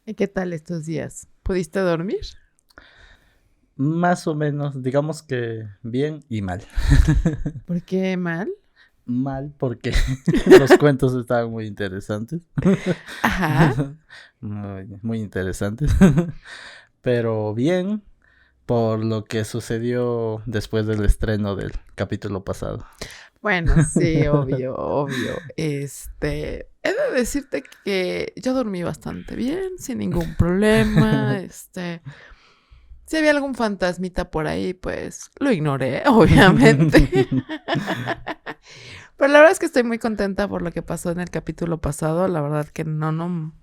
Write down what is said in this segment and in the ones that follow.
¿Y qué tal estos días? ¿Pudiste dormir? Más o menos, digamos que bien y mal. ¿Por qué mal? Mal porque los cuentos estaban muy interesantes. Ajá. Muy interesantes. Pero bien por lo que sucedió después del estreno del capítulo pasado. Bueno, sí, obvio. He de decirte que yo dormí bastante bien, sin ningún problema. Si había algún fantasmita por ahí, pues lo ignoré, obviamente. Pero la verdad es que estoy muy contenta por lo que pasó en el capítulo pasado. La verdad que no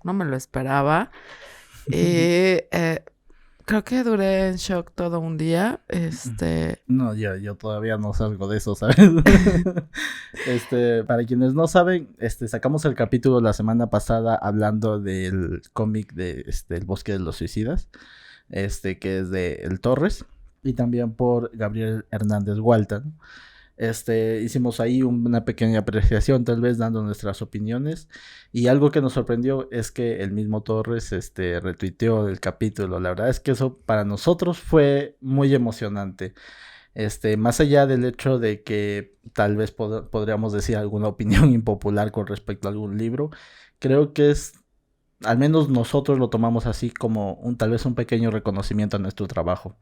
me lo esperaba. Y creo que duré en shock todo un día. No, yo todavía no salgo de eso, ¿sabes? Para quienes no saben, sacamos el capítulo la semana pasada hablando del cómic de El Bosque de los Suicidas, que es de El Torres, y también por Gabriel Hernández Hualta, ¿no? Hicimos ahí una pequeña apreciación, tal vez dando nuestras opiniones, y algo que nos sorprendió es que el mismo Torres retuiteó el capítulo. La verdad es que eso para nosotros fue muy emocionante. Más allá del hecho de que tal vez podríamos decir alguna opinión impopular con respecto a algún libro, creo que al menos nosotros lo tomamos así como tal vez un pequeño reconocimiento a nuestro trabajo.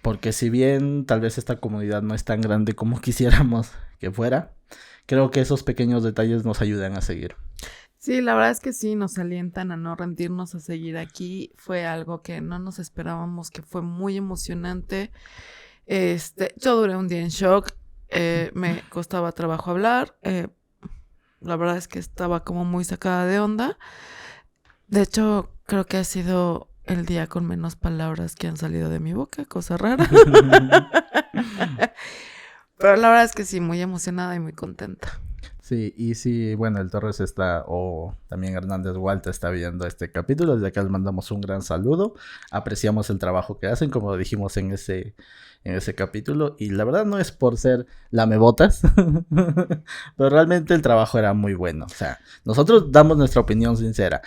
Porque si bien tal vez esta comunidad no es tan grande como quisiéramos que fuera, creo que esos pequeños detalles nos ayudan a seguir. Sí, la verdad es que sí, nos alientan a no rendirnos, a seguir aquí. Fue algo que no nos esperábamos, que fue muy emocionante. Yo duré un día en shock, me costaba trabajo hablar. La verdad es que estaba como muy sacada de onda. De hecho, creo que ha sido el día con menos palabras que han salido de mi boca, cosa rara. Pero la verdad es que sí, muy emocionada y muy contenta. Sí, y sí, bueno, el Torres o también Hernández Hualta está viendo este capítulo. Desde acá les mandamos un gran saludo. Apreciamos el trabajo que hacen, como dijimos en ese capítulo. Y la verdad no es por ser lamebotas, pero realmente el trabajo era muy bueno. O sea, nosotros damos nuestra opinión sincera.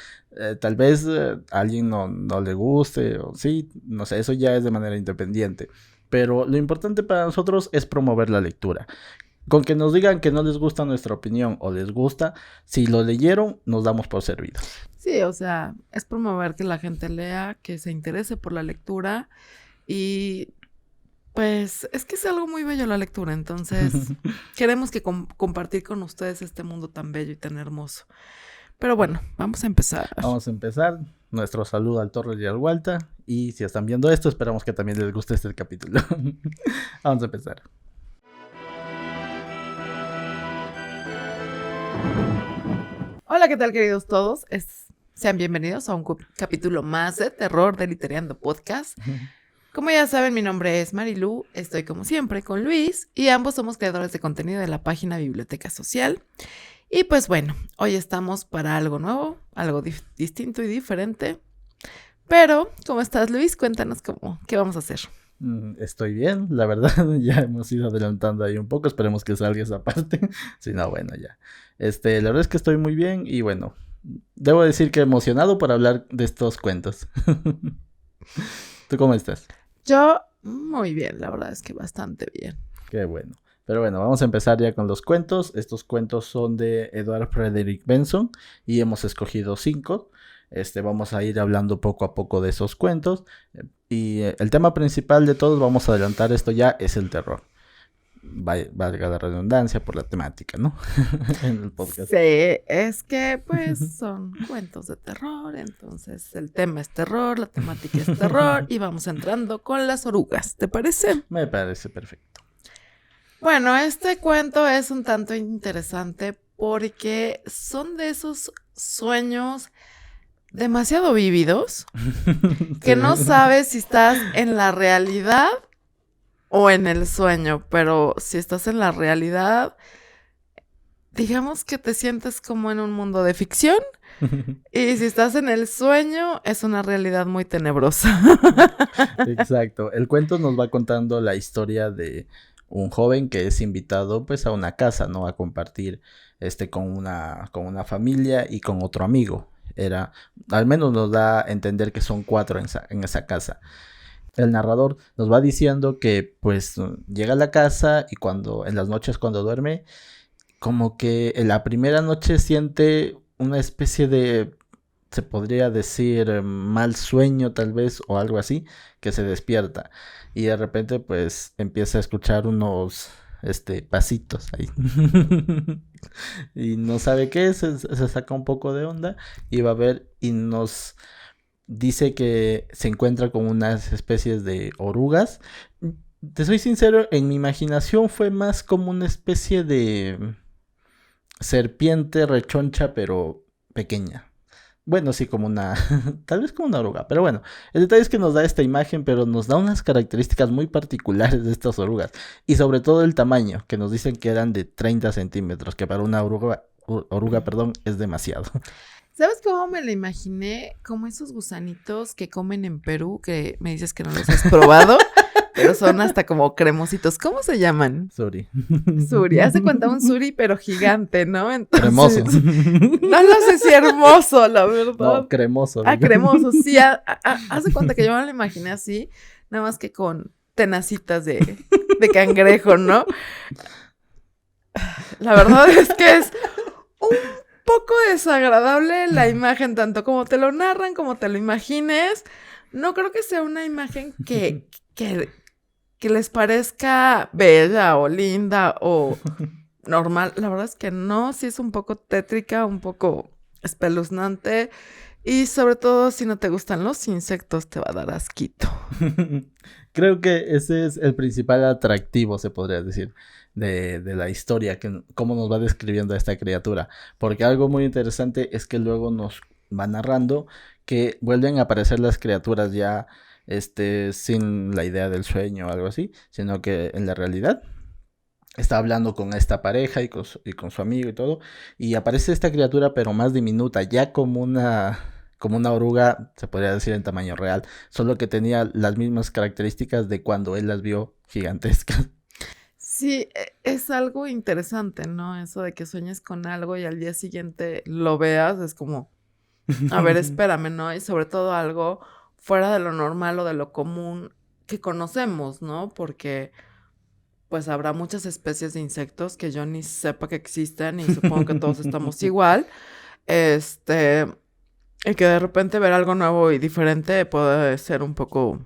Tal vez a alguien no le guste, o sí, no sé, eso ya es de manera independiente. Pero lo importante para nosotros es promover la lectura. Con que nos digan que no les gusta nuestra opinión o les gusta, si lo leyeron, nos damos por servidos. Sí, o sea, es promover que la gente lea, que se interese por la lectura y pues es que es algo muy bello la lectura, entonces queremos que compartir con ustedes este mundo tan bello y tan hermoso. Pero bueno, vamos a empezar. Vamos a empezar. Nuestro saludo al Torres y al Hualta. Y si están viendo esto, esperamos que también les guste este capítulo. Vamos a empezar. Hola, ¿qué tal, queridos todos? Sean bienvenidos a un capítulo más de Terror de Litereando Podcast. Como ya saben, mi nombre es Marilu, estoy como siempre con Luis y ambos somos creadores de contenido de la página Biblioteca Social. Y pues bueno, hoy estamos para algo nuevo, algo distinto y diferente. Pero, ¿cómo estás, Luis? Cuéntanos qué vamos a hacer. Estoy bien, la verdad, ya hemos ido adelantando ahí un poco, esperemos que salga esa parte. Si no, bueno, ya. La verdad es que estoy muy bien y bueno, debo decir que emocionado por hablar de estos cuentos. ¿Tú cómo estás? Yo, muy bien, la verdad es que bastante bien. Qué bueno. Pero bueno, vamos a empezar ya con los cuentos. Estos cuentos son de Edward Frederick Benson y hemos escogido 5. Vamos a ir hablando poco a poco de esos cuentos. Y el tema principal de todos, vamos a adelantar esto ya, es el terror. Valga la redundancia por la temática, ¿no? En el podcast. Sí, es que pues son cuentos de terror, entonces el tema es terror, la temática es terror y vamos entrando con las orugas, ¿te parece? Me parece perfecto. Bueno, este cuento es un tanto interesante porque son de esos sueños demasiado vívidos que no sabes si estás en la realidad o en el sueño, pero si estás en la realidad, digamos que te sientes como en un mundo de ficción y si estás en el sueño es una realidad muy tenebrosa. Exacto. El cuento nos va contando la historia de un joven que es invitado pues a una casa, ¿no? A compartir con una familia y con otro amigo. al menos nos da a entender que son 4 en esa casa. El narrador nos va diciendo que pues llega a la casa y en las noches cuando duerme, como que en la primera noche siente una especie de, se podría decir, mal sueño tal vez o algo así, que se despierta y de repente pues empieza a escuchar unos pasitos ahí y no sabe qué es, se saca un poco de onda y va a ver y nos dice que se encuentra con unas especies de orugas. Te soy sincero, en mi imaginación fue más como una especie de serpiente rechoncha, pero pequeña. Bueno, sí, como una, tal vez como una oruga, pero bueno, el detalle es que nos da esta imagen, pero nos da unas características muy particulares de estas orugas, y sobre todo el tamaño, que nos dicen que eran de 30 centímetros, que para una oruga, perdón, es demasiado. ¿Sabes cómo me la imaginé? Como esos gusanitos que comen en Perú, que me dices que no los has probado, pero son hasta como cremositos. ¿Cómo se llaman? Suri. Suri. Hace cuenta un suri, pero gigante, ¿no? Entonces, cremoso. No lo sé si hermoso, la verdad. No, cremoso. Ah, cremoso, sí. Hace cuenta que yo me lo imaginé así, nada más que con tenacitas de cangrejo, ¿no? La verdad es que es un poco desagradable la imagen, tanto como te lo narran, como te lo imagines. No creo que sea una imagen que les parezca bella o linda o normal. La verdad es que no, sí es un poco tétrica, un poco espeluznante. Y sobre todo, si no te gustan los insectos, te va a dar asquito. Creo que ese es el principal atractivo, se podría decir, de la historia, cómo nos va describiendo a esta criatura. Porque algo muy interesante es que luego nos va narrando que vuelven a aparecer las criaturas ya sin la idea del sueño o algo así, sino que en la realidad está hablando con esta pareja y con su amigo y todo, y aparece esta criatura pero más diminuta, ya como una oruga, se podría decir en tamaño real, solo que tenía las mismas características de cuando él las vio gigantescas. Sí, es algo interesante, ¿no? Eso de que sueñes con algo y al día siguiente lo veas, es como, a ver, espérame, ¿no? Y sobre todo algo fuera de lo normal o de lo común que conocemos, ¿no? Porque pues habrá muchas especies de insectos que yo ni sepa que existen y supongo que todos estamos igual. Y que de repente ver algo nuevo y diferente puede ser un poco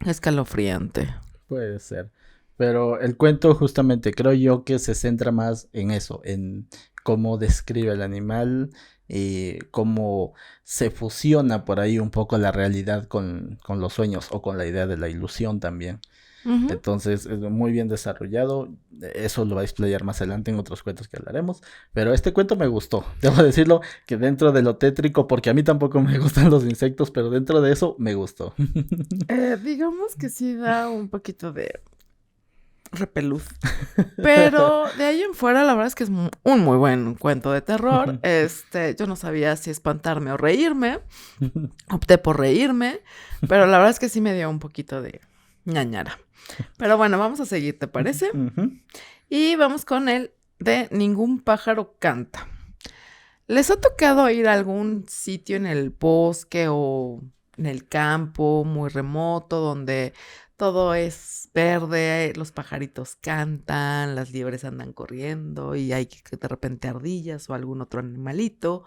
escalofriante. Puede ser. Pero el cuento justamente creo yo que se centra más en eso, en cómo describe el animal y cómo se fusiona por ahí un poco la realidad con los sueños o con la idea de la ilusión también. Uh-huh. Entonces es muy bien desarrollado. Eso lo va a explayar más adelante en otros cuentos que hablaremos. Pero este cuento me gustó. Debo decirlo que dentro de lo tétrico, porque a mí tampoco me gustan los insectos, pero dentro de eso me gustó. Digamos que sí da un poquito de repelús. Pero de ahí en fuera la verdad es que es un muy buen cuento de terror. Yo no sabía si espantarme o reírme. Opté por reírme, pero la verdad es que sí me dio un poquito de ñañara. Pero bueno, vamos a seguir, ¿te parece? Uh-huh. Y vamos con el de Ningún pájaro canta. ¿Les ha tocado ir a algún sitio en el bosque o en el campo muy remoto donde todo es verde, los pajaritos cantan, las liebres andan corriendo y hay de repente ardillas o algún otro animalito?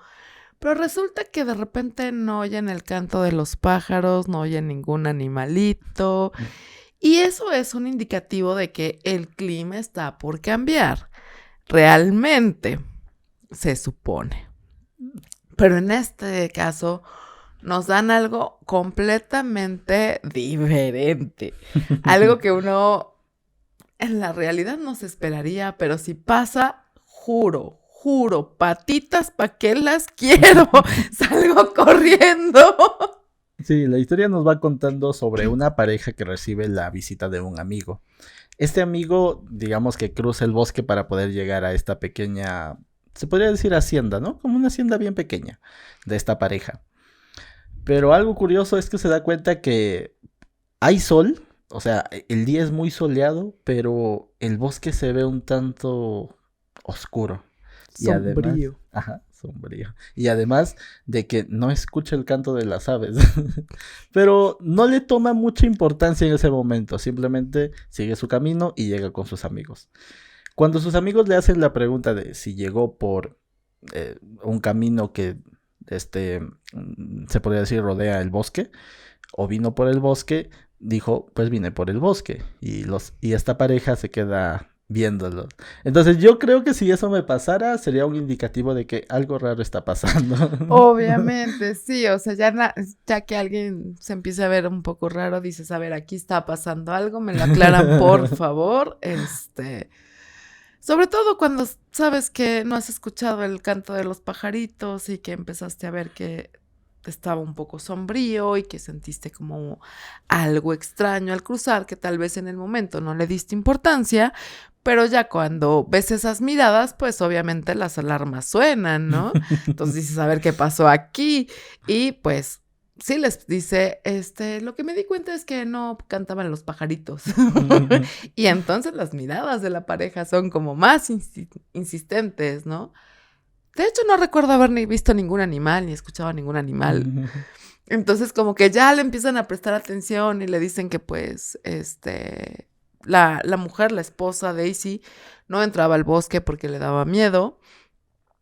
Pero resulta que de repente no oyen el canto de los pájaros, no oyen ningún animalito. Y eso es un indicativo de que el clima está por cambiar. Realmente, se supone. Pero en este caso, nos dan algo completamente diferente. Algo que uno en la realidad no se esperaría, pero si pasa, juro, patitas, ¿pa' qué las quiero? Salgo corriendo. Sí, la historia nos va contando sobre una pareja que recibe la visita de un amigo. Este amigo, digamos que cruza el bosque para poder llegar a esta pequeña, se podría decir hacienda, ¿no? Como una hacienda bien pequeña de esta pareja. Pero algo curioso es que se da cuenta que hay sol, o sea, el día es muy soleado, pero el bosque se ve un tanto oscuro. Sombrío. Ajá, sombrío. Y además de que no escucha el canto de las aves. Pero no le toma mucha importancia en ese momento. Simplemente sigue su camino y llega con sus amigos. Cuando sus amigos le hacen la pregunta de si llegó por un camino que se podría decir rodea el bosque o vino por el bosque, dijo, pues vine por el bosque. Y esta pareja se queda viéndolo. Entonces yo creo que si eso me pasara sería un indicativo de que algo raro está pasando. Obviamente, sí, o sea, ya que alguien se empieza a ver un poco raro, dices, a ver, aquí está pasando algo, me lo aclaran, por favor, sobre todo cuando sabes que no has escuchado el canto de los pajaritos y que empezaste a ver que estaba un poco sombrío y que sentiste como algo extraño al cruzar, que tal vez en el momento no le diste importancia, pero ya cuando ves esas miradas, pues obviamente las alarmas suenan, ¿no? Entonces dices, a ver qué pasó aquí. Y pues sí les dice, lo que me di cuenta es que no cantaban los pajaritos. Y entonces las miradas de la pareja son como más insistentes, ¿no? De hecho, no recuerdo haber ni visto ningún animal, ni escuchado a ningún animal. Entonces, como que ya le empiezan a prestar atención y le dicen que, pues, la mujer, la esposa Daisy, no entraba al bosque porque le daba miedo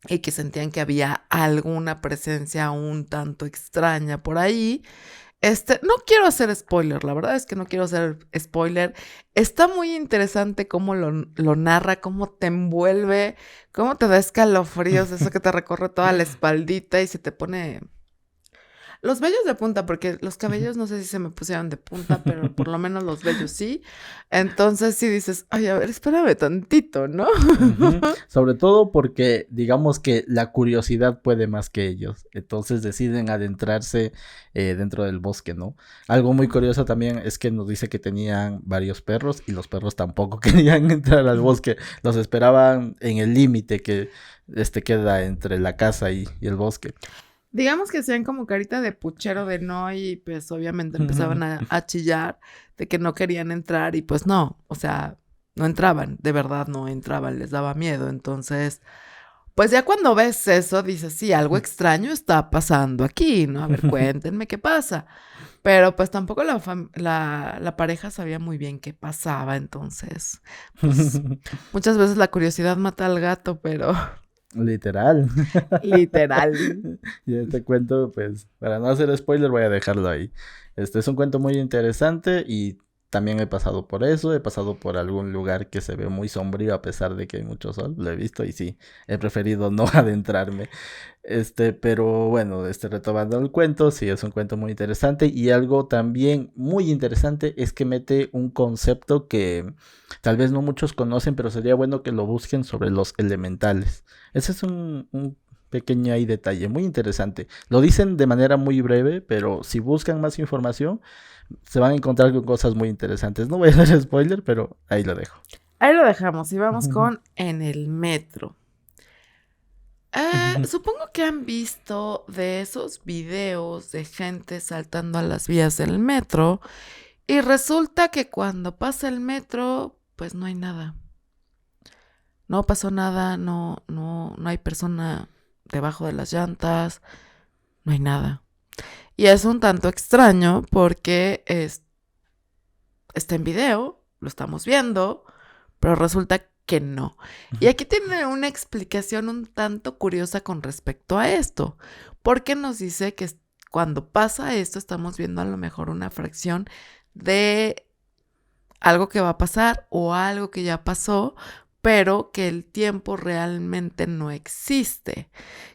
y que sentían que había alguna presencia un tanto extraña por ahí. No quiero hacer spoiler, la verdad es que no quiero hacer spoiler. Está muy interesante cómo lo narra, cómo te envuelve, cómo te da escalofríos, eso que te recorre toda la espaldita y se te pone los vellos de punta, porque los cabellos no sé si se me pusieron de punta, pero por lo menos los vellos sí. Entonces sí dices, ay, a ver, espérame tantito, ¿no? Sobre todo porque digamos que la curiosidad puede más que ellos. Entonces deciden adentrarse dentro del bosque, ¿no? Algo muy curioso también es que nos dice que tenían varios perros y los perros tampoco querían entrar al bosque. Los esperaban en el límite que queda entre la casa y el bosque. Digamos que hacían como carita de puchero de no y pues obviamente empezaban a chillar de que no querían entrar y pues no, o sea, no entraban, de verdad no entraban, les daba miedo. Entonces, pues ya cuando ves eso dices, sí, algo extraño está pasando aquí, ¿no? A ver, cuéntenme qué pasa. Pero pues tampoco la pareja sabía muy bien qué pasaba, entonces, pues muchas veces la curiosidad mata al gato, pero... Literal. Y este cuento, pues, para no hacer spoiler, voy a dejarlo ahí. Este es un cuento muy interesante y también he pasado por eso. He pasado por algún lugar que se ve muy sombrío a pesar de que hay mucho sol. Lo he visto y sí, he preferido no adentrarme. Pero bueno, retomando el cuento, sí, es un cuento muy interesante y algo también muy interesante es que mete un concepto que tal vez no muchos conocen, pero sería bueno que lo busquen sobre los elementales. Ese es un pequeño ahí detalle muy interesante. Lo dicen de manera muy breve, pero si buscan más información, se van a encontrar con cosas muy interesantes. No voy a hacer spoiler, pero ahí lo dejo. Ahí lo dejamos y vamos con En el metro. Supongo que han visto de esos videos de gente saltando a las vías del metro y resulta que cuando pasa el metro, pues no hay nada. No pasó nada, no hay persona debajo de las llantas, no hay nada. Y es un tanto extraño porque está en video, lo estamos viendo, pero resulta que no. Y aquí tiene una explicación un tanto curiosa con respecto a esto, porque nos dice que cuando pasa esto estamos viendo a lo mejor una fracción de algo que va a pasar o algo que ya pasó, pero que el tiempo realmente no existe,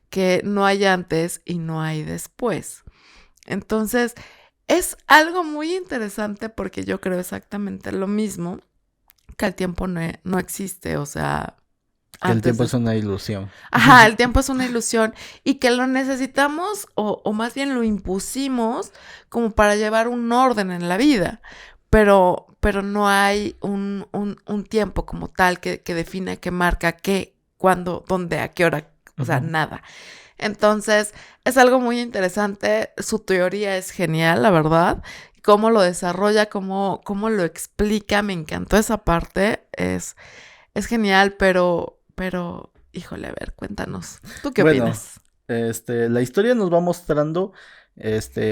que no hay antes y no hay después. Entonces, es algo muy interesante porque yo creo exactamente lo mismo, que el tiempo no existe, o sea... El tiempo es una ilusión. Ajá, el tiempo es una ilusión y que lo necesitamos o más bien lo impusimos como para llevar un orden en la vida, pero no hay un tiempo como tal que define, que marca qué, cuándo, dónde, a qué hora, o sea, nada. Entonces, es algo muy interesante, su teoría es genial, la verdad, cómo lo desarrolla, cómo lo explica, me encantó esa parte, es genial, pero híjole, a ver, cuéntanos. ¿Tú qué Bueno, opinas? La historia nos va mostrando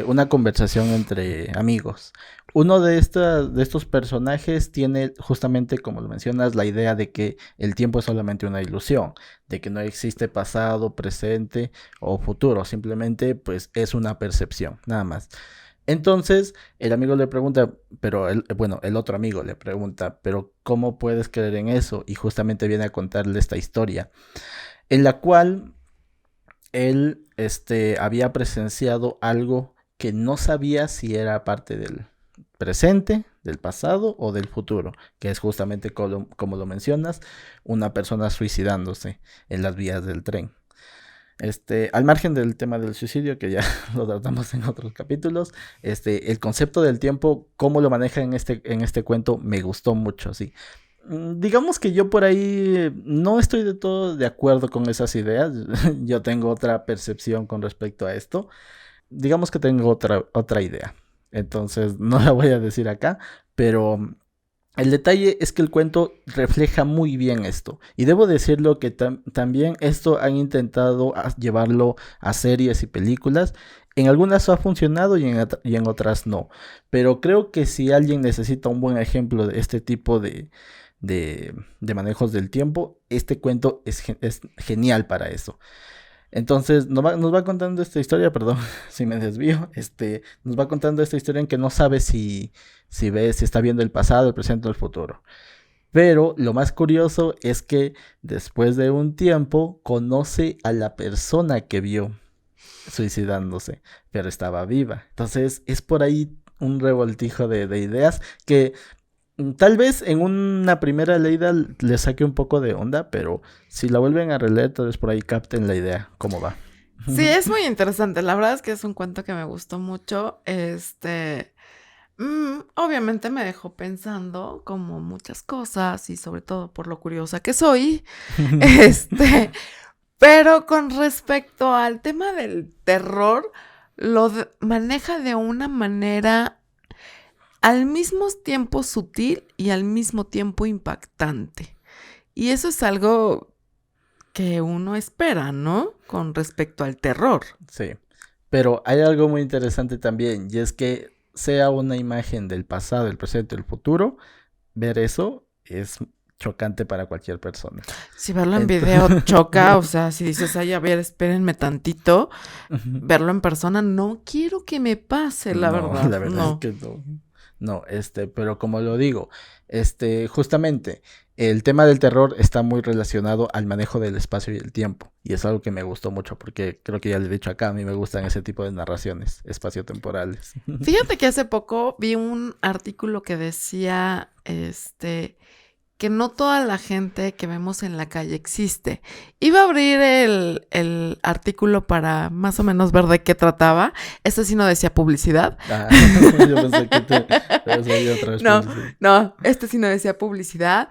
una conversación entre amigos. Uno de estos personajes tiene justamente, como lo mencionas, la idea de que el tiempo es solamente una ilusión, de que no existe pasado, presente o futuro, simplemente pues es una percepción, nada más. Entonces, el amigo le pregunta, el otro amigo le pregunta, pero ¿cómo puedes creer en eso? Y justamente viene a contarle esta historia, en la cual él había presenciado algo que no sabía si era parte del presente, del pasado o del futuro, que es justamente como lo mencionas, una persona suicidándose en las vías del tren. Al margen del tema del suicidio, que ya lo tratamos en otros capítulos, el concepto del tiempo, cómo lo maneja en este cuento, me gustó mucho, sí. Digamos que yo por ahí no estoy de todo de acuerdo con esas ideas. Yo tengo otra percepción con respecto a esto. Digamos que tengo otra idea. Entonces no la voy a decir acá, pero el detalle es que el cuento refleja muy bien esto. Y debo decirlo que también esto han intentado llevarlo a series y películas. En algunas ha funcionado y en otras no. Pero creo que si alguien necesita un buen ejemplo de este tipo de manejos del tiempo, este cuento es genial para eso. Entonces nos va contando esta historia, perdón si me desvío, nos va contando esta historia en que no sabe si está viendo el pasado, el presente o el futuro. Pero lo más curioso es que después de un tiempo conoce a la persona que vio suicidándose, pero estaba viva. Entonces es por ahí un revoltijo de ideas que tal vez en una primera leída le saque un poco de onda, pero si la vuelven a releer, tal vez por ahí capten la idea, cómo va. Sí, es muy interesante. La verdad es que es un cuento que me gustó mucho. Obviamente me dejó pensando como muchas cosas y sobre todo por lo curiosa que soy. Pero con respecto al tema del terror, maneja de una manera al mismo tiempo sutil y al mismo tiempo impactante. Y eso es algo que uno espera, ¿no? Con respecto al terror. Sí, pero hay algo muy interesante también, y es que sea una imagen del pasado, el presente, el futuro, ver eso es chocante para cualquier persona. Si verlo en video choca, o sea, si dices, ay, a ver, espérenme tantito, verlo en persona, no quiero que me pase, la verdad. La verdad es que no. No, pero como lo digo, justamente el tema del terror está muy relacionado al manejo del espacio y el tiempo. Y es algo que me gustó mucho porque creo que ya le he dicho acá, a mí me gustan ese tipo de narraciones espaciotemporales. Fíjate que hace poco vi un artículo que decía, que no toda la gente que vemos en la calle existe. Iba a abrir el artículo para más o menos ver de qué trataba. Este sí no decía publicidad. Yo pensé que te otra vez. No, este sí no decía publicidad.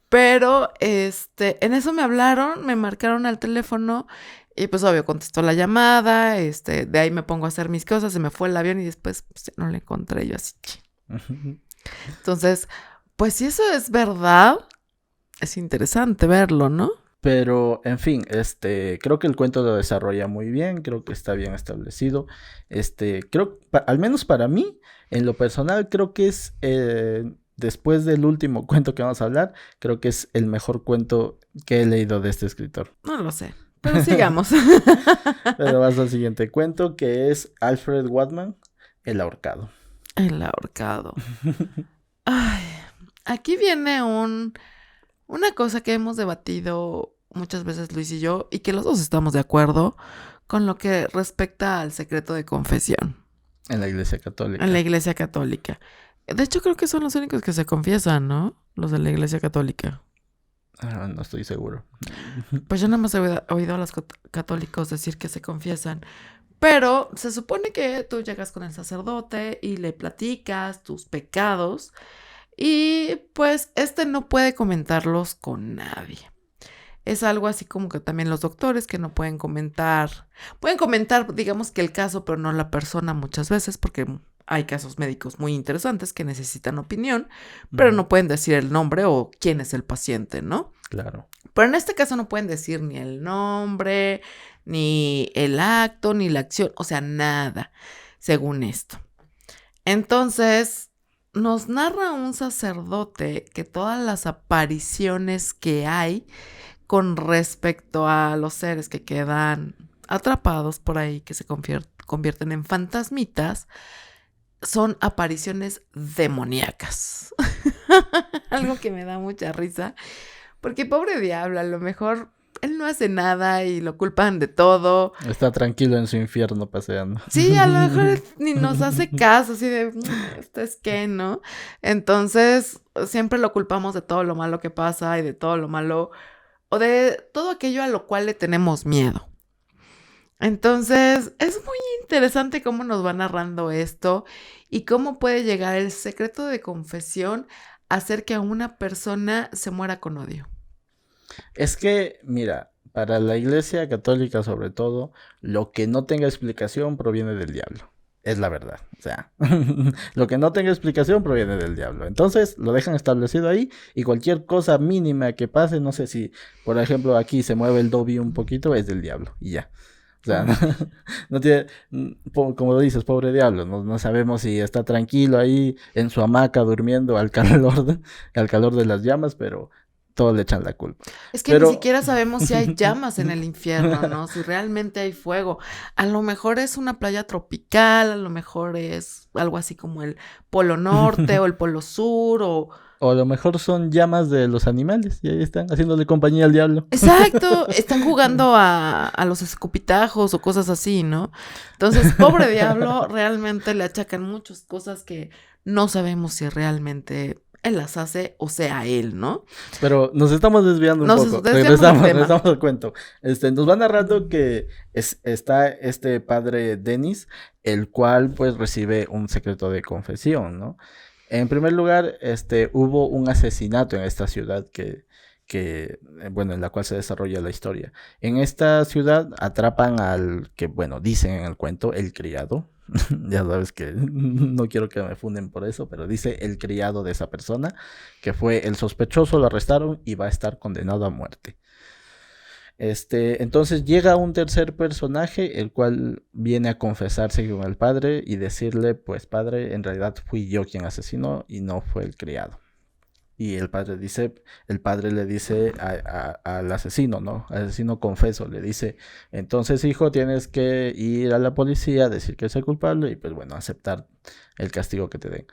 Pero en eso me hablaron, me marcaron al teléfono y pues obvio contestó la llamada. De ahí me pongo a hacer mis cosas, se me fue el avión y después pues, no lo encontré yo así. Entonces, pues si eso es verdad, es interesante verlo, ¿no? Pero, en fin, creo que el cuento lo desarrolla muy bien, creo que está bien establecido. Creo, al menos para mí, en lo personal, creo que es, después del último cuento que vamos a hablar, creo que es el mejor cuento que he leído de este escritor. No lo sé, pero sigamos. Pero vas al siguiente cuento, que es Alfred Watman, El ahorcado. El ahorcado. Ay, aquí viene una cosa que hemos debatido muchas veces Luis y yo, y que los dos estamos de acuerdo con lo que respecta al secreto de confesión. En la Iglesia Católica. En la Iglesia Católica. De hecho, creo que son los únicos que se confiesan, ¿no? Los de la Iglesia Católica. No estoy seguro. Pues yo nada más he oído a los católicos decir que se confiesan. Pero se supone que tú llegas con el sacerdote y le platicas tus pecados y pues no puede comentarlos con nadie. Es algo así como que también los doctores que no pueden comentar, digamos que el caso, pero no la persona muchas veces, porque hay casos médicos muy interesantes que necesitan opinión, pero no pueden decir el nombre o quién es el paciente, ¿no? Claro. Pero en este caso no pueden decir ni el nombre, ni el acto, ni la acción, o sea, nada, según esto. Entonces, nos narra un sacerdote que todas las apariciones que hay con respecto a los seres que quedan atrapados por ahí, que se convierten en fantasmitas, son apariciones demoníacas. Algo que me da mucha risa, porque pobre diablo, a lo mejor él no hace nada y lo culpan de todo. Está tranquilo en su infierno paseando. Sí, a lo mejor ni nos hace caso, así de, ¿esto es qué, no? Entonces, siempre lo culpamos de todo lo malo que pasa y de todo lo malo, o de todo aquello a lo cual le tenemos miedo. Entonces, es muy interesante cómo nos va narrando esto y cómo puede llegar el secreto de confesión a hacer que una persona se muera con odio. Es que, mira, para la Iglesia Católica sobre todo, lo que no tenga explicación proviene del diablo. Es la verdad. O sea, lo que no tenga explicación proviene del diablo. Entonces, lo dejan establecido ahí y cualquier cosa mínima que pase, no sé si, por ejemplo, aquí se mueve el Dobby un poquito, es del diablo y ya. O sea, no tiene, como lo dices, pobre diablo, no sabemos si está tranquilo ahí en su hamaca durmiendo al calor de las llamas, pero todos le echan la culpa. Es que ni siquiera sabemos si hay llamas en el infierno, ¿no? Si realmente hay fuego. A lo mejor es una playa tropical, a lo mejor es algo así como el Polo Norte o el Polo Sur o a lo mejor son llamas de los animales y ahí están haciéndole compañía al diablo. Exacto, están jugando a los escupitajos o cosas así, ¿no? Entonces, pobre diablo, realmente le achacan muchas cosas que no sabemos si realmente él las hace o sea él, ¿no? Pero nos estamos desviando un poco. Regresamos al cuento. Nos va narrando que está este padre Denis, el cual pues recibe un secreto de confesión, ¿no? En primer lugar, hubo un asesinato en esta ciudad bueno, en la cual se desarrolla la historia. En esta ciudad atrapan al que, bueno, dicen en el cuento, el criado. Ya sabes que no quiero que me funden por eso, pero dice el criado de esa persona, que fue el sospechoso, lo arrestaron y va a estar condenado a muerte. Entonces llega un tercer personaje, el cual viene a confesarse con el padre y decirle, pues padre, en realidad fui yo quien asesinó y no fue el criado. Y el padre le dice al asesino, ¿no? Al asesino confeso, le dice, entonces hijo, tienes que ir a la policía, decir que es el culpable y pues bueno, aceptar el castigo que te den.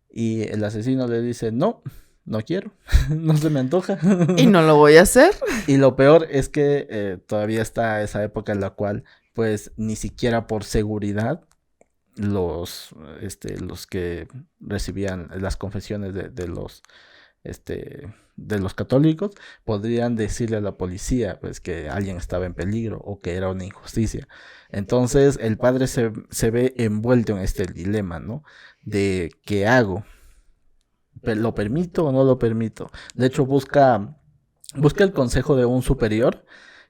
Y el asesino le dice, no quiero, no se me antoja. Y no lo voy a hacer. Y lo peor es que todavía está esa época en la cual, pues, ni siquiera por seguridad, los que recibían las confesiones de los católicos podrían decirle a la policía, pues, que alguien estaba en peligro o que era una injusticia. Entonces, el padre se ve envuelto en este dilema, ¿no? De ¿qué hago? ¿Lo permito o no lo permito? De hecho, busca el consejo de un superior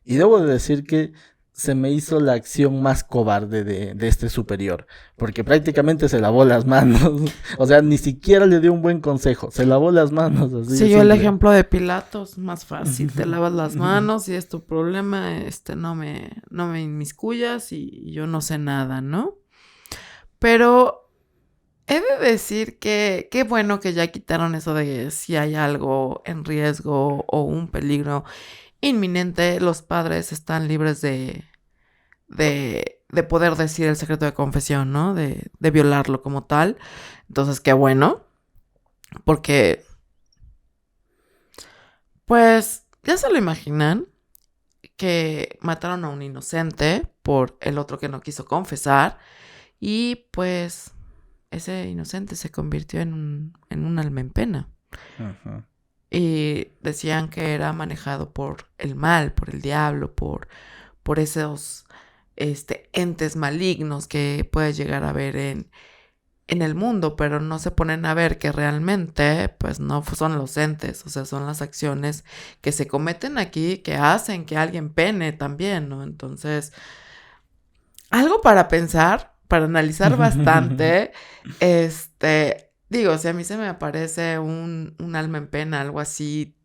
y debo de decir que se me hizo la acción más cobarde de este superior, porque prácticamente se lavó las manos. O sea, ni siquiera le dio un buen consejo, se lavó las manos. Así siguió el ejemplo de Pilatos, más fácil, te lavas las manos y es tu problema, no me inmiscuyas y yo no sé nada, ¿no? Pero he de decir que qué bueno que ya quitaron eso de si hay algo en riesgo o un peligro inminente, los padres están libres de poder decir el secreto de confesión, ¿no? De violarlo como tal. Entonces, qué bueno, porque pues ya se lo imaginan que mataron a un inocente por el otro que no quiso confesar y pues ese inocente se convirtió en un alma en pena. Ajá. Y decían que era manejado por el mal, por el diablo, por esos entes malignos que puede llegar a ver en el mundo, pero no se ponen a ver que realmente pues no son los entes, o sea, son las acciones que se cometen aquí que hacen que alguien pene también, ¿no? Entonces, algo para pensar, para analizar bastante, digo, si a mí se me aparece un alma en pena, algo así,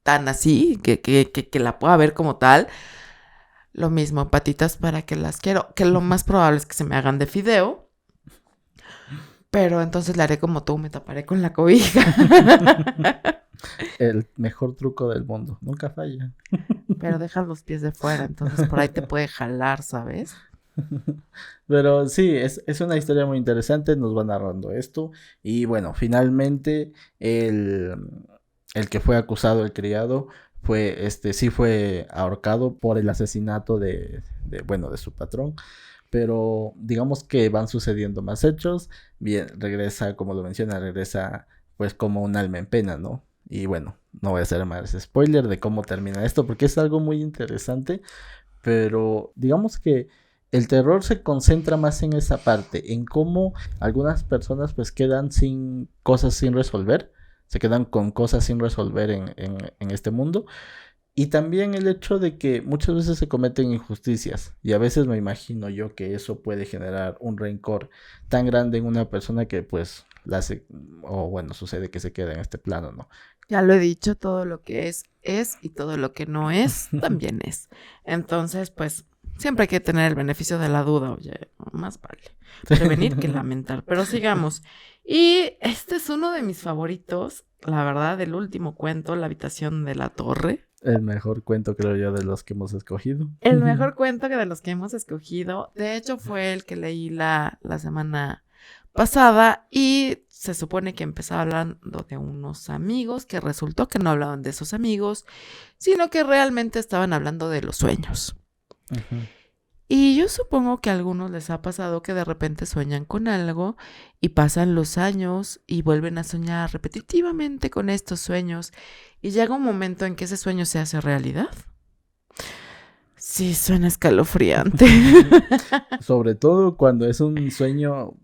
tan así, que la pueda ver como tal. Lo mismo, patitas para que las quiero, que lo más probable es que se me hagan de fideo. Pero entonces le haré como tú, me taparé con la cobija. El mejor truco del mundo, nunca falla. Pero deja los pies de fuera, entonces por ahí te puede jalar, ¿sabes? Pero sí, es una historia muy interesante, nos va narrando esto. Y bueno, finalmente el que fue acusado, el criado, sí fue ahorcado por el asesinato de su patrón. Pero digamos que van sucediendo más hechos. Bien, regresa, como lo menciona, regresa pues como un alma en pena, ¿no? Y bueno, no voy a hacer más spoiler de cómo termina esto, porque es algo muy interesante. Pero digamos que el terror se concentra más en esa parte, en cómo algunas personas pues quedan sin cosas sin resolver, se quedan con cosas sin resolver en este mundo. Y también el hecho de que muchas veces se cometen injusticias y a veces me imagino yo que eso puede generar un rencor tan grande en una persona que pues la hace, o bueno, sucede que se queda en este plano, ¿no? Ya lo he dicho, todo lo que es y todo lo que no es, también es. Entonces, pues, siempre hay que tener el beneficio de la duda, oye, más vale prevenir que lamentar. Pero sigamos. Y este es uno de mis favoritos, la verdad, el último cuento, La habitación de la torre. El mejor cuento, creo yo, de los que hemos escogido. El mejor cuento que de los que hemos escogido. De hecho, fue el que leí la semana pasada y se supone que empezaba hablando de unos amigos que resultó que no hablaban de esos amigos, sino que realmente estaban hablando de los sueños. Uh-huh. Y yo supongo que a algunos les ha pasado que de repente sueñan con algo y pasan los años y vuelven a soñar repetitivamente con estos sueños y llega un momento en que ese sueño se hace realidad. Sí, suena escalofriante. Sobre todo cuando es un sueño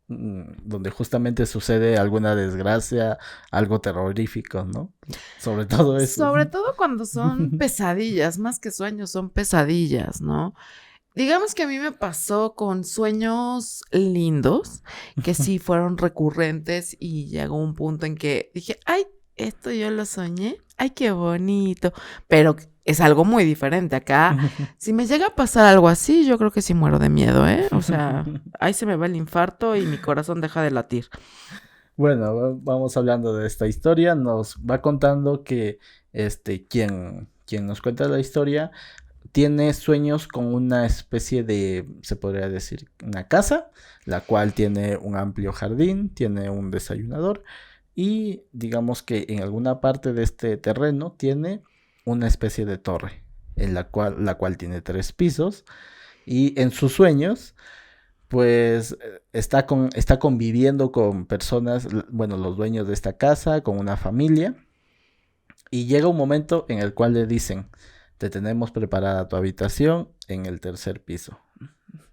donde justamente sucede alguna desgracia, algo terrorífico, ¿no? Sobre todo eso. Sobre todo cuando son pesadillas, más que sueños, son pesadillas, ¿no? Digamos que a mí me pasó con sueños lindos, que sí fueron recurrentes y llegó un punto en que dije, ay, esto yo lo soñé, ay, qué bonito, pero es algo muy diferente acá. Si me llega a pasar algo así, yo creo que sí muero de miedo, ¿eh? O sea, ahí se me va el infarto y mi corazón deja de latir. Bueno, vamos hablando de esta historia, nos va contando que quien nos cuenta la historia tiene sueños con una especie de, se podría decir, una casa, la cual tiene un amplio jardín, tiene un desayunador y digamos que en alguna parte de este terreno tiene una especie de torre, en la cual tiene 3 pisos y en sus sueños pues está conviviendo con personas, bueno, los dueños de esta casa, con una familia y llega un momento en el cual le dicen: te tenemos preparada tu habitación en el 3er piso.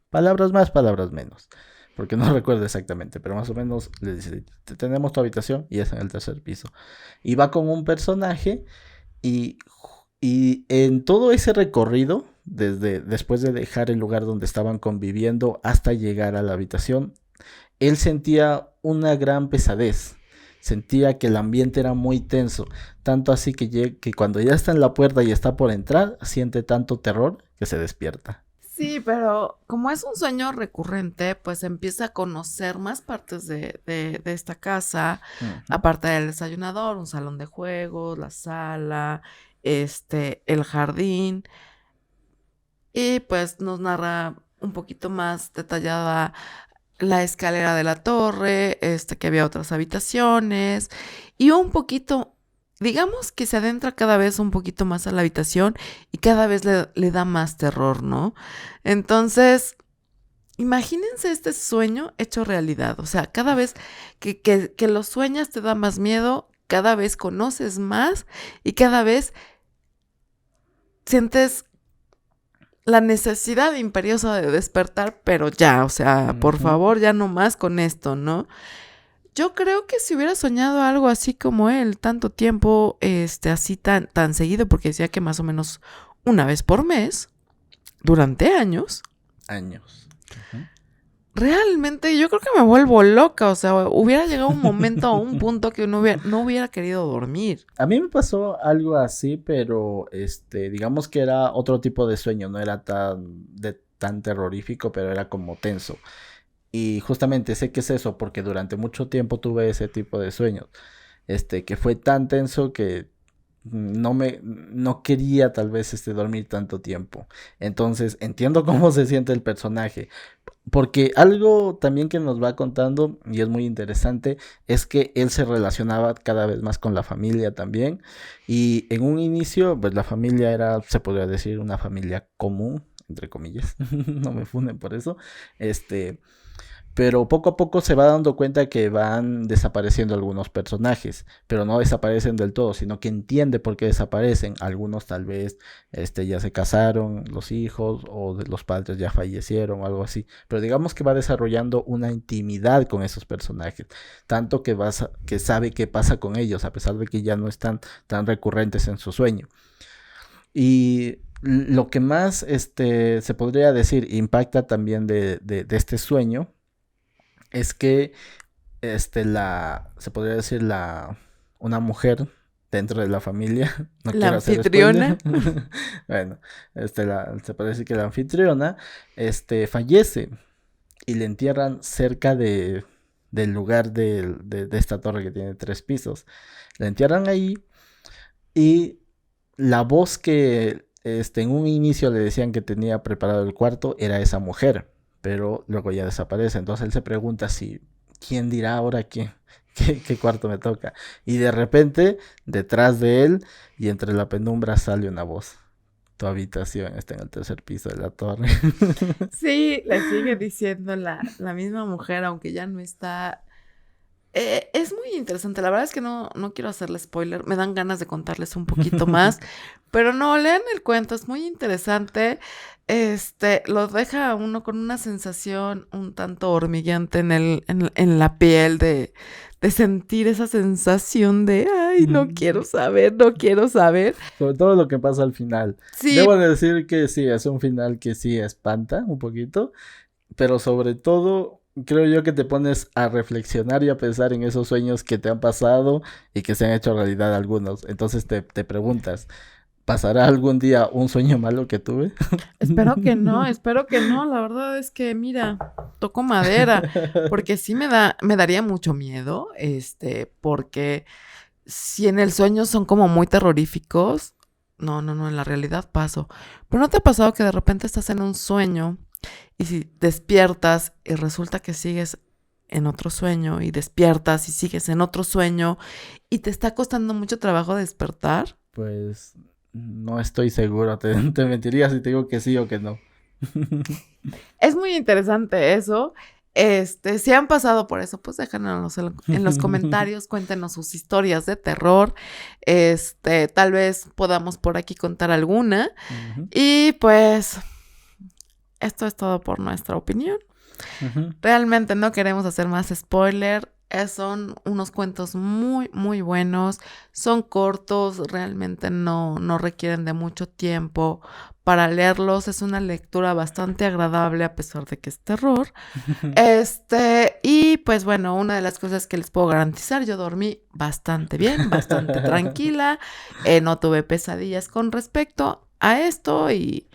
Palabras más, palabras menos. Porque no recuerdo exactamente, pero más o menos le dice: te tenemos tu habitación y es en el 3er piso. Y va con un personaje y en todo ese recorrido, después de dejar el lugar donde estaban conviviendo hasta llegar a la habitación, él sentía una gran pesadez. Sentía que el ambiente era muy tenso, tanto así que cuando ya está en la puerta y está por entrar, siente tanto terror que se despierta. Sí, pero como es un sueño recurrente, pues empieza a conocer más partes de esta casa, aparte del desayunador, un salón de juegos, la sala, el jardín, y pues nos narra un poquito más detallada la escalera de la torre, que había otras habitaciones y un poquito, digamos que se adentra cada vez un poquito más a la habitación y cada vez le da más terror, ¿no? Entonces, imagínense este sueño hecho realidad, o sea, cada vez que lo sueñas te da más miedo, cada vez conoces más y cada vez sientes la necesidad imperiosa de despertar, pero ya, o sea, por favor, ya no más con esto, ¿no? Yo creo que si hubiera soñado algo así como él, tanto tiempo, así tan seguido, porque decía que más o menos una vez por mes, durante años. Años. Uh-huh. realmente yo creo que me vuelvo loca. O sea, hubiera llegado un momento o un punto que no hubiera querido dormir. A mí me pasó algo así, pero digamos que era otro tipo de sueño, no era tan terrorífico, pero era como tenso. Y justamente sé que es eso, porque durante mucho tiempo tuve ese tipo de sueños, que fue tan tenso que no quería tal vez dormir tanto tiempo. Entonces entiendo cómo se siente el personaje. Porque algo también que nos va contando, y es muy interesante, es que él se relacionaba cada vez más con la familia también. Y en un inicio, pues la familia era, se podría decir, una familia común, entre comillas. No me funden por eso. Pero poco a poco se va dando cuenta que van desapareciendo algunos personajes, pero no desaparecen del todo, sino que entiende por qué desaparecen. Algunos tal vez ya se casaron, los hijos, o los padres ya fallecieron o algo así. Pero digamos que va desarrollando una intimidad con esos personajes, tanto que sabe qué pasa con ellos, a pesar de que ya no están tan recurrentes en su sueño. Y lo que más se podría decir impacta también de este sueño es que se podría decir una mujer dentro de la familia, no La quiero hacer anfitriona. spoiler. Bueno, se puede decir que la anfitriona fallece y le entierran cerca del lugar de esta torre que tiene 3 pisos. La entierran ahí y la voz que en un inicio le decían que tenía preparado el cuarto era esa mujer, pero luego ya desaparece. Entonces él se pregunta si, ¿quién dirá ahora qué cuarto me toca? Y de repente, detrás de él y entre la penumbra sale una voz. Tu habitación está en el 3er piso de la torre. Sí, le sigue diciendo la misma mujer, aunque ya no está. Es muy interesante. La verdad es que no quiero hacerle spoiler. Me dan ganas de contarles un poquito más. Pero no, lean el cuento. Es muy interesante. Lo deja a uno con una sensación un tanto hormigueante en la piel de sentir esa sensación de, ay, no quiero saber, no quiero saber. Sobre todo lo que pasa al final. Sí. Debo decir que sí, es un final que sí espanta un poquito. Pero sobre todo, creo yo que te pones a reflexionar y a pensar en esos sueños que te han pasado y que se han hecho realidad algunos. Entonces te preguntas, ¿pasará algún día un sueño malo que tuve? Espero que no. La verdad es que, mira, toco madera, porque sí me daría mucho miedo, porque si en el sueño son como muy terroríficos, no, en la realidad paso. Pero ¿no te ha pasado que de repente estás en un sueño y si despiertas y resulta que sigues en otro sueño y despiertas y sigues en otro sueño y te está costando mucho trabajo despertar? Pues no estoy seguro, te mentiría si te digo que sí o que no. Es muy interesante eso. Si han pasado por eso, pues déjanos en los comentarios, cuéntenos sus historias de terror. Tal vez podamos por aquí contar alguna. Uh-huh. Y pues, esto es todo por nuestra opinión. Uh-huh. Realmente no queremos hacer más spoiler. Son unos cuentos muy, muy buenos. Son cortos, realmente no requieren de mucho tiempo para leerlos. Es una lectura bastante agradable a pesar de que es terror. Y pues bueno, una de las cosas que les puedo garantizar, yo dormí bastante bien, bastante tranquila. No tuve pesadillas con respecto a esto y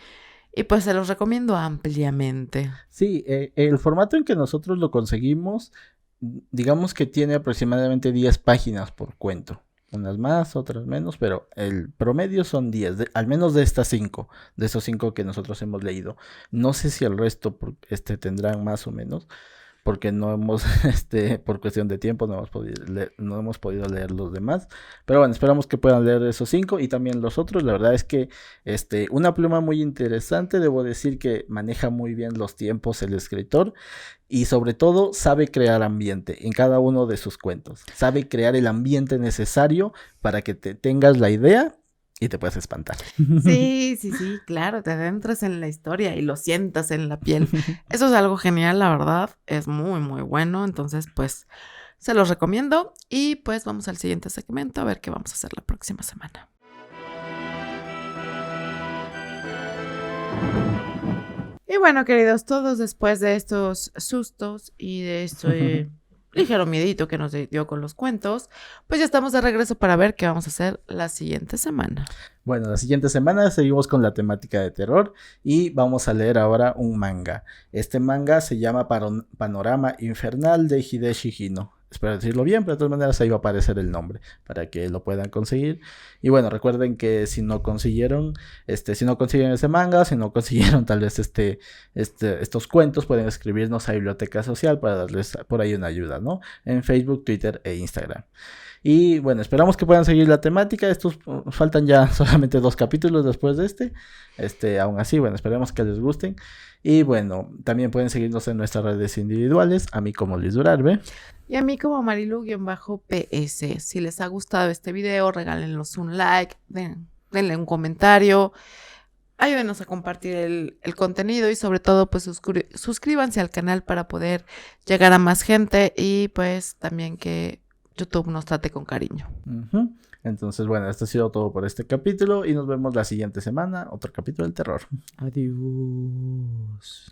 pues se los recomiendo ampliamente. Sí, el formato en que nosotros lo conseguimos, digamos que tiene aproximadamente 10 páginas por cuento. Unas más, otras menos, pero el promedio son 10, al menos de estas 5, de esos 5 que nosotros hemos leído. No sé si el resto tendrán más o menos, porque no hemos, por cuestión de tiempo, no hemos podido leer los demás. Pero bueno, esperamos que puedan leer esos 5 y también los otros. La verdad es que una pluma muy interesante. Debo decir que maneja muy bien los tiempos el escritor y sobre todo sabe crear ambiente en cada uno de sus cuentos. Sabe crear el ambiente necesario para que te tengas la idea y te puedes espantar. Sí, claro, te adentras en la historia y lo sientas en la piel. Eso es algo genial, la verdad, es muy, muy bueno, entonces pues se los recomiendo y pues vamos al siguiente segmento a ver qué vamos a hacer la próxima semana. Y bueno, queridos, todos después de estos sustos y de este ligero miedito que nos dio con los cuentos, pues ya estamos de regreso para ver qué vamos a hacer la siguiente semana. Bueno, la siguiente semana seguimos con la temática de terror y vamos a leer ahora un manga. Este manga se llama Panorama Infernal de Hideshi Hino. Espero decirlo bien, pero de todas maneras ahí va a aparecer el nombre para que lo puedan conseguir. Y bueno, recuerden que si no consiguen ese manga, si no consiguieron tal vez estos cuentos, pueden escribirnos a Biblioteca Social para darles por ahí una ayuda, ¿no? En Facebook, Twitter e Instagram. Y bueno, esperamos que puedan seguir la temática. Estos faltan ya solamente 2 capítulos después de aún así, bueno, esperemos que les gusten. Y bueno, también pueden seguirnos en nuestras redes individuales, a mí como Luis Durarbe. Y a mí como Marilu-PS. Si les ha gustado este video, regálenos un like, denle un comentario, ayúdenos a compartir el contenido y sobre todo pues suscríbanse al canal para poder llegar a más gente y pues también que YouTube nos trate con cariño. Entonces, bueno, esto ha sido todo por este capítulo y nos vemos la siguiente semana, otro capítulo del terror. Adiós.